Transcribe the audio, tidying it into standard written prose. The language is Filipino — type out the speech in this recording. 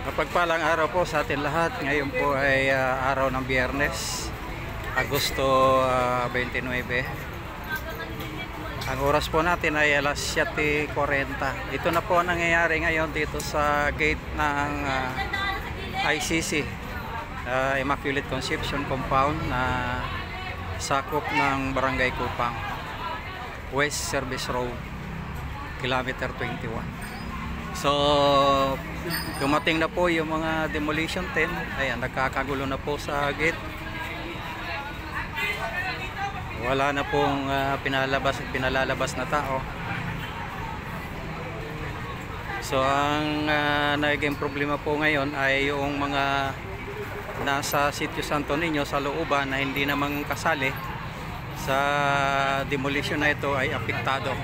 Mapagpalang araw po sa atin lahat. Ngayon po ay araw ng Biyernes, Agosto 29. Ang oras po natin ay alas 7:40. Ito na po ang nangyayari ngayon dito sa gate ng ICC, Immaculate Conception Compound, na sakop ng Barangay Kupang, West Service Road, Kilometer 21. So, dumating na po yung mga demolition team. Ayan, nagkakagulo na po sa gate. Wala na pong pinalabas at pinalalabas na tao. So, ang naging problema po ngayon ay yung mga nasa Sitio Santo Niño sa looban na hindi naman kasali sa demolition na ito ay apektado.